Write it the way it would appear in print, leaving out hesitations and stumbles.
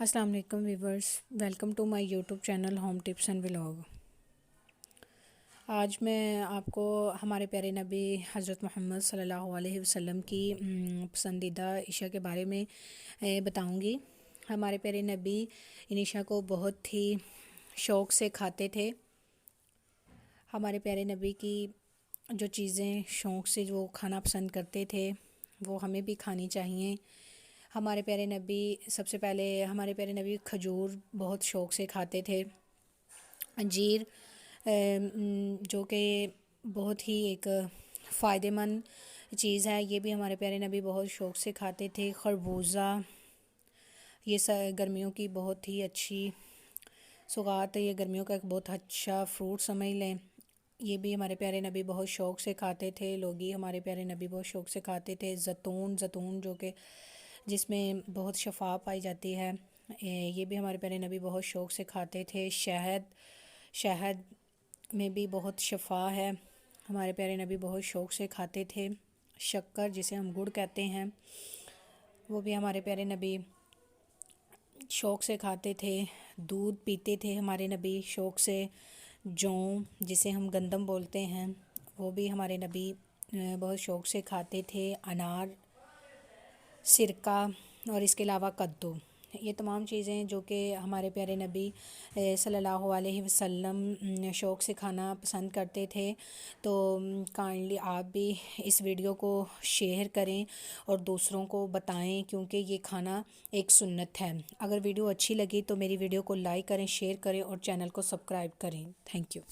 السلام علیکم viewers, welcome to my YouTube channel home tips and vlog. آج میں آپ کو ہمارے پیارے نبی حضرت محمد صلی اللہ علیہ وسلم کی پسندیدہ عشاء کے بارے میں بتاؤں گی۔ ہمارے پیارے نبی ان عشاء کو بہت ہی شوق سے کھاتے تھے۔ ہمارے پیارے نبی کی جو چیزیں شوق سے جو کھانا پسند کرتے تھے وہ ہمیں بھی کھانی چاہیے۔ ہمارے پیارے نبی سب سے پہلے ہمارے پیارے نبی کھجور بہت شوق سے کھاتے تھے۔ انجیر جو کہ بہت ہی ایک فائدہ مند چیز ہے، یہ بھی ہمارے پیارے نبی بہت شوق سے کھاتے تھے۔ خربوزہ، یہ گرمیوں کی بہت ہی اچھی سوغات ہے، یہ گرمیوں کا ایک بہت اچھا فروٹ سمجھ لیں۔ یہ بھی ہمارے پیارے نبی بہت شوق سے کھاتے تھے۔ لوگی ہمارے پیارے نبی بہت شوق سے کھاتے تھے۔ زیتون جو کہ جس میں بہت شفا پائی جاتی ہے، یہ بھی ہمارے پیارے نبی بہت شوق سے کھاتے تھے۔ شہد میں بھی بہت شفا ہے، ہمارے پیارے نبی بہت شوق سے کھاتے تھے۔ شکر جسے ہم گڑ کہتے ہیں، وہ بھی ہمارے پیارے نبی شوق سے کھاتے تھے۔ دودھ پیتے تھے ہمارے نبی شوق سے۔ جو جسے ہم گندم بولتے ہیں، وہ بھی ہمارے نبی بہت شوق سے کھاتے تھے۔ انار، سرکہ اور اس کے علاوہ کدو، یہ تمام چیزیں جو کہ ہمارے پیارے نبی صلی اللہ علیہ وسلم شوق سے کھانا پسند کرتے تھے۔ تو کائنڈلی آپ بھی اس ویڈیو کو شیئر کریں اور دوسروں کو بتائیں، کیونکہ یہ کھانا ایک سنت ہے۔ اگر ویڈیو اچھی لگی تو میری ویڈیو کو لائک کریں، شیئر کریں اور چینل کو سبسکرائب کریں۔ Thank you.